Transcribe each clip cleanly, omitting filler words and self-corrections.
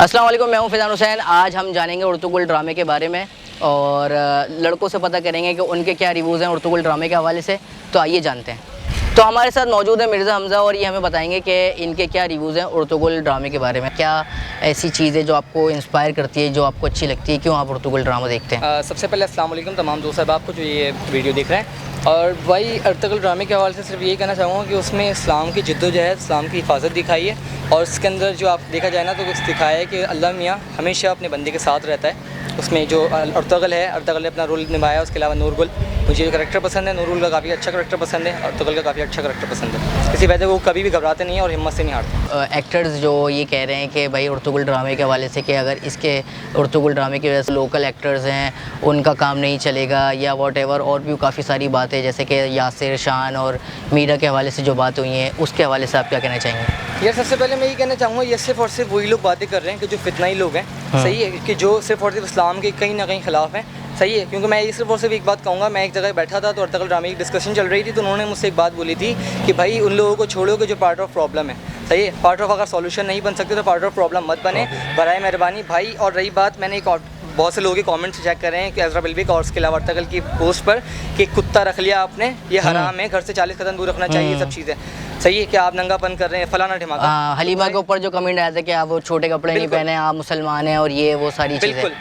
अस्सलाम वालेकुम, मैं हूं फैज़ान हुसैन। आज हम जानेंगे उर्तुगुल ड्रामे के बारे में और लड़कों से पता करेंगे कि उनके क्या रिव्यूज़ हैं उर्तुगुल ड्रामे के हवाले से। तो आइए जानते हैं। तो हमारे साथ मौजूद है मिर्ज़ा हमज़ा और ये हमें बताएंगे कि इनके क्या रिव्यूज़ हैं उर्तुगुल ड्रामे के बारे में। क्या ऐसी चीज़ें जो आपको इंस्पायर करती है, जो आपको अच्छी लगती है, क्यों आप उर्तुगुल ड्रामा देखते हैं? सबसे पहले अस्सलाम वालेकुम तमाम दोस्त साहब आपको जो ये वीडियो देख रहे हैं। और भाई उर्तुगुल ड्रामे के हवाले से सिर्फ यही कहना चाहूँगा कि उसमें इस्लाम की जद्दोजहद, इस्लाम की हिफाजत दिखाई है। और उसके अंदर जो आप देखा जाए ना तो कुछ दिखाया है कि अल्लाह मियाँ हमेशा अपने बंदे के साथ रहता है। उसमें जो उर्तुगल ने अपना रोल निभाया। उसके अलावा नूरगुल, मुझे जो करैक्टर पसंद है, नूरगुल का काफ़ी अच्छा करैक्टर पसंद है, उर्तुगल का काफ़ी अच्छा करैक्टर पसंद है। इसी वजह से वो कभी भी घबराते नहीं है और हिम्मत से नहीं हारते। एक्टर्स जो ये कह रहे हैं कि भाई उर्तुगुल ड्रामे के हवाले से कि अगर इसके उर्तुगुल ड्रामे की वजह से लोकल एक्टर्स हैं उनका काम नहीं चलेगा या वॉटेवर, और भी काफ़ी सारी बातें जैसे कि यासिर शान और मीरा के हवाले से जो बात हुई हैं, उसके हवाले से आप क्या कहना चाहेंगे? यार सबसे पहले मैं यही कहना चाहूँगा, ये सिर्फ और सिर्फ वही लोग बातें कर रहे हैं कि जो फितनाई लोग हैं। सही है कि जो सिर्फ और सिर्फ इस्लाम के कहीं ना कहीं ख़िलाफ़ हैं। सही है, क्योंकि मैं ये सिर्फ और सिर्फ एक बात कहूँगा, मैं एक जगह बैठा था तो उर्तुगुल ड्रामे की डिस्कशन चल रही थी तो उन्होंने मुझसे एक बात बोली थी कि भाई उन लोगों को छोड़ो कि जो पार्ट ऑफ प्रॉब्लम है। सही है, पार्ट ऑफ अगर सॉल्यूशन नहीं बन सकते तो पार्ट ऑफ प्रॉब्लम मत बने, बराए मेहरबानी भाई। और रही बात, मैंने एक बहुत से लोगों के कमेंट्स चेक कर रहे हैं कि अज़रा बिल्बी का और उसके अलावा उर्तुगल की पोस्ट पर कि कुत्ता रख लिया आपने, ये हराम है, घर से 40 कदम दूर रखना चाहिए, सब चीज़ें। सही है कि आप नंगापन कर रहे हैं, फलाना ढिमाका। हलीमा के ऊपर जो कमेंट आया था कि आप वो छोटे कपड़े नहीं पहने, आप मुसलमान हैं और ये वो सारी चीज़ें। बिल्कुल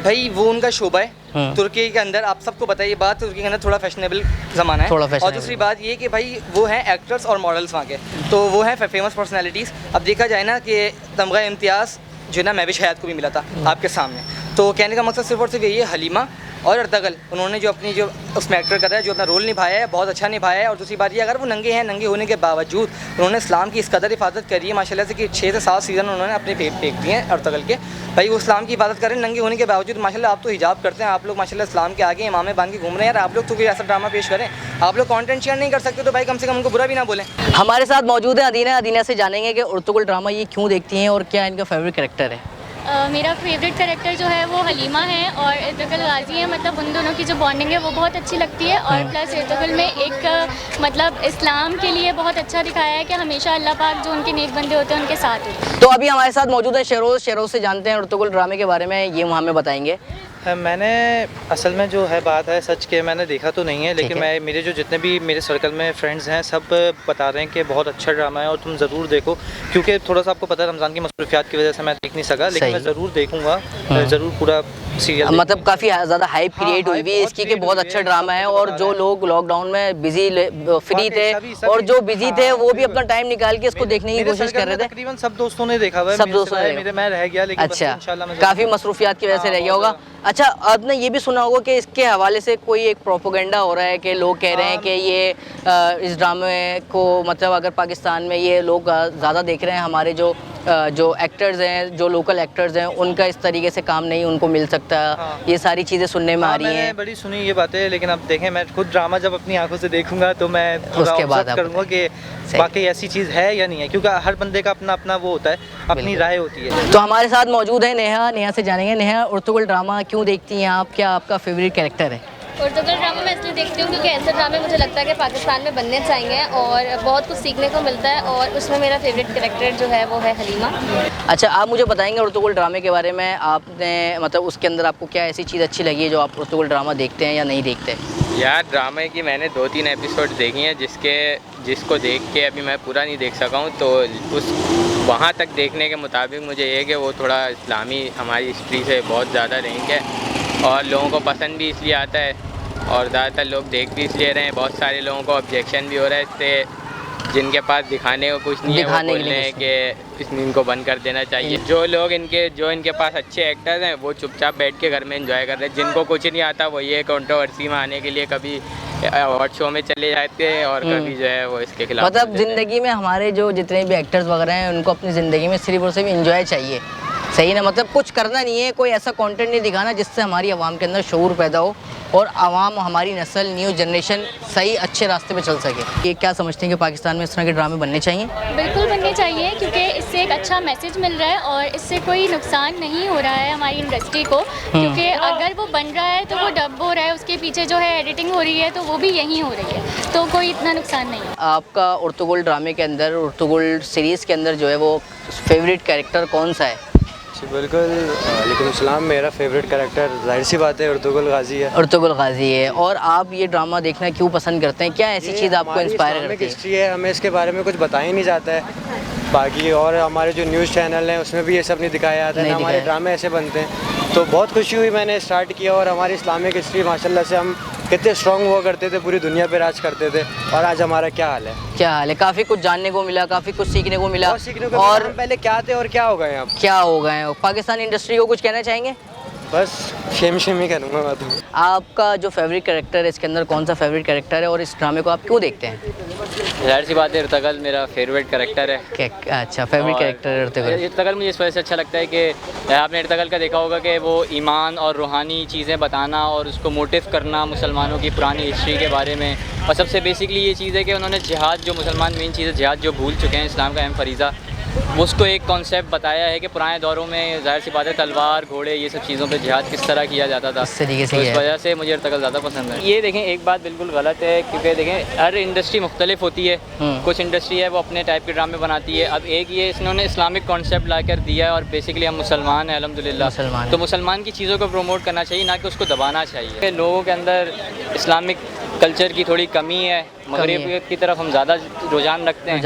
भाई, वो उनका शोभा है। तुर्की के अंदर आप सबको पता है ये बात, तुर्की के अंदर थोड़ा फैशनेबल ज़माना है। और दूसरी बात ये कि भाई वो हैं एक्टर्स और मॉडल्स वहाँ के, तो वो हैं फेमस पर्सनैलिटीज़। अब देखा जाए ना कि तमगा इम्तियाज़ जो ना महविश हयात को भी मिला था आपके सामने। तो कहने का मकसद सिर्फ और सिर्फ यही है, हलीमा और उर्तुगल उन्होंने जो अपनी जो उसमें एक्टर कर रहा है, जो अपना रोल निभाया है, बहुत अच्छा निभाया है। और दूसरी बात ये, अगर वो नंगे हैं, नंगे होने के बावजूद उन्होंने इस्लाम की इस कदर हिफाजत करी है माशाल्लाह से कि 6 से 7 सीज़न उन्होंने अपने फेंक दिए हैं उर्तुगल के। भाई वो इस्लाम की हिफाजत करें नंगे होने के बावजूद। माशाल्लाह आप तो हिजाब करते हैं, आप लोग माशाल्लाह इस्लाम के आगे इमामें बांध के घूम रहे हैं। यार आप लोग तो कोई ऐसा ड्रामा पेश करें, आप लोग कंटेंट शेयर नहीं कर सकते तो भाई कम से कम उनको बुरा भी ना बोलें। हमारे साथ मौजूद है अदीना से जानेंगे कि उर्तुगुल ड्रामा ये क्यों देखती हैं और क्या इनका फेवरेट कैरेक्टर है। मेरा फेवरेट कैरेक्टर जो है वो हलीमा है और उर्तुगल गाजी है। मतलब उन दोनों की जो बॉन्डिंग है वो बहुत अच्छी लगती है। और प्लस उर्तुगल में एक मतलब इस्लाम के लिए बहुत अच्छा दिखाया है कि हमेशा अल्लाह पाक जो उनके नेक बंदे होते हैं उनके साथ होते हैं। तो अभी हमारे साथ मौजूद है शहरोज़ से जानते हैं उर्तुगुल ड्रामे के बारे में, ये हमें बताएंगे। मैंने असल में जो है बात है सच के मैंने देखा तो नहीं है, लेकिन मैं मेरे जो जितने भी मेरे सर्कल में फ्रेंड्स हैं सब बता रहे हैं कि बहुत अच्छा ड्रामा है और तुम ज़रूर देखो। क्योंकि थोड़ा सा आपको पता है रमज़ान की मसरूफियात की वजह से मैं देख नहीं सका, लेकिन मैं ज़रूर देखूँगा, ज़रूर पूरा सीरियल। मतलब काफ़ी ज़्यादा हाइप क्रिएट हुई हुई है इसकी कि बहुत अच्छा ड्रामा है और जो लोग लॉकडाउन में बिजी फ्री थे और जो बिजी थे वो भी अपना टाइम निकाल के इसको देखने की कोशिश कर रहे थे। तकरीबन सब दोस्तों ने देखा हुआ है, सब दोस्तों ने, मेरे मैं रह गया, लेकिन अच्छा इंशाल्लाह काफ़ी मसरूफियात की वजह से रह गया होगा। अच्छा, आपने ये भी सुना होगा कि इसके हवाले से कोई एक प्रोपोगंडा हो रहा है कि लोग कह रहे हैं कि ये इस ड्रामे को मतलब अगर पाकिस्तान में ये लोग ज़्यादा देख रहे हैं, हमारे जो एक्टर्स हैं, जो लोकल एक्टर्स हैं, उनका इस तरीके से काम नहीं उनको मिल सकता। ये सारी चीज़ें सुनने में आ रही हैं। बड़ी सुनी ये बातें, लेकिन अब देखें, मैं खुद ड्रामा जब अपनी आंखों से देखूंगा तो मैं उसके बाद करूँगा कि बाकी ऐसी चीज़ है या नहीं है, क्योंकि हर बंदे का अपना अपना वो होता है, अपनी राय होती है। तो हमारे साथ मौजूद है नेहा से जानेंगे। नेहा, उर्तुगुल ड्रामा क्यों देखती हैं आप, क्या आपका फेवरेट कैरेक्टर है? उर्तुगल ड्रामा मैं इसलिए देखती हूँ क्योंकि ऐसे ड्रामे मुझे लगता है कि पाकिस्तान में बनने चाहिए और बहुत कुछ सीखने को मिलता है। और उसमें मेरा फेवरेट कैरेक्टर जो है वो है हलीमा। अच्छा, आप मुझे बताएंगे उर्तुगुल ड्रामे के बारे में, आपने मतलब उसके अंदर आपको क्या ऐसी चीज़ अच्छी लगी है जो आप उर्तुगुल ड्रामा देखते हैं या नहीं देखते? यार ड्रामे की मैंने 2-3 एपिसोड देखी हैं जिसको देख के अभी मैं पूरा नहीं देख सका हूँ। तो उस वहाँ तक देखने के मुताबिक मुझे ये कि वो थोड़ा इस्लामी हमारी हिस्ट्री से बहुत ज़्यादा लिंक है और लोगों को पसंद भी इसलिए आता है और ज़्यादातर लोग देख भी इसलिए रहे हैं। बहुत सारे लोगों को ऑब्जेक्शन भी हो रहा है इससे, जिनके पास दिखाने को कुछ नहीं है वो बोल रहे हैं कि इनको बंद कर देना चाहिए। जो लोग इनके पास अच्छे एक्टर्स हैं वो चुपचाप बैठ के घर में एंजॉय कर रहे हैं। जिनको कुछ नहीं आता वो ये कंट्रोवर्सी में आने के लिए कभी अवार्ड शो में चले जाते हैं और कभी जो है वो इसके खिलाफ। मतलब ज़िंदगी में हमारे जो जितने भी एक्टर्स वगैरह हैं उनको अपनी ज़िंदगी में सिर्फ और सिर्फ एंजॉय चाहिए, सही ना? मतलब कुछ करना नहीं है, कोई ऐसा कंटेंट नहीं दिखाना जिससे हमारी आवाम के अंदर शऊर पैदा हो और आवाम, हमारी नस्ल, न्यू जनरेशन सही अच्छे रास्ते पे चल सके। ये क्या समझते हैं कि पाकिस्तान में इस तरह के ड्रामे बनने चाहिए? बिल्कुल बनने चाहिए क्योंकि इससे एक अच्छा मैसेज मिल रहा है और इससे कोई नुकसान नहीं हो रहा है हमारी इंडस्ट्री को। क्योंकि अगर वो बन रहा है तो वो डब हो रहा है, उसके पीछे जो है एडिटिंग हो रही है तो वो भी यहीं हो रही है, तो कोई इतना नुकसान नहीं है। आपका उर्तुगुल ड्रामे के अंदर, उर्तुगुल सीरीज़ के अंदर जो है वो फेवरेट कैरेक्टर कौन सा है? जी बिल्कुल, लेकिन इस्लाम मेरा फेवरेट कैरेक्टर जाहिर सी बात है उर्तुगुल गाजी है। उर्तुगुल गाजी है। और आप ये ड्रामा देखना क्यों पसंद करते हैं, क्या ऐसी चीज़ आपको इंस्पायर करती है? हिस्ट्री है, हमें इसके बारे में कुछ बताया ही नहीं जाता है बाकी, और हमारे जो न्यूज़ चैनल हैं उसमें भी ये सब नहीं दिखाया जाता है, ना हमारे ड्रामे ऐसे बनते हैं। तो बहुत खुशी हुई मैंने स्टार्ट किया, और हमारी इस्लामिक हिस्ट्री माशाल्लाह से हम कितने स्ट्रॉन्ग हुआ करते थे, पूरी दुनिया पे राज करते थे, और आज हमारा क्या हाल है। क्या हाल है? काफ़ी कुछ जानने को मिला, काफ़ी कुछ सीखने को मिला। और हम पहले क्या थे और क्या हो गए अब, क्या हो गए हैं। पाकिस्तानी इंडस्ट्री को कुछ कहना चाहेंगे? बस शेम ही करूँगा मैं तो। आपका जो फेवरेट कैरेक्टर है इसके अंदर कौन सा फेवरेट कैरेक्टर है, और इस ड्रामे को आप क्यों देखते हैं? जाहिर सी बात है इर्तगल मेरा फेवरेट कैरेक्टर है। अच्छा, फेवरेट कैरेक्टर है इर्तगल। इर्तगल मुझे इस वजह से अच्छा लगता है कि आपने इर्तगल का देखा होगा कि वो ईमान और रूहानी चीज़ें बताना और उसको मोटिव करना मुसलमानों की पुरानी हिस्ट्री के बारे में, और सबसे बेसिकली ये चीज़ है कि उन्होंने जिहाद, जो मुसलमान मेन चीज़ है जिहाद जो भूल चुके हैं, इस्लाम का अहम फरीज़ा, उसको एक कॉन्सेप्ट बताया है कि पुराने दौरों में जाहिर सी बात है तलवार, घोड़े, ये सब चीज़ों पे जिहाद किस तरह किया जाता था। इस तरीके से तो इस वजह से मुझे इर्तगल ज़्यादा पसंद है। ये देखें, एक बात बिल्कुल गलत है, क्योंकि देखें हर इंडस्ट्री मुख्तलिफ होती है। कुछ इंडस्ट्री है वो अपने टाइप के ड्रामे बनाती है। अब एक ये इन्होंने इस्लामिक कॉन्सेप्ट ला कर दिया है, और बेसिकली हम मुसलमान हैं अल्हम्दुलिल्लाह, तो मुसलमान की चीज़ों को प्रमोट करना चाहिए, ना कि उसको दबाना चाहिए। लोगों के अंदर इस्लामिक कल्चर की थोड़ी कमी है, मगरिब की तरफ हम ज़्यादा रुझान रखते हैं।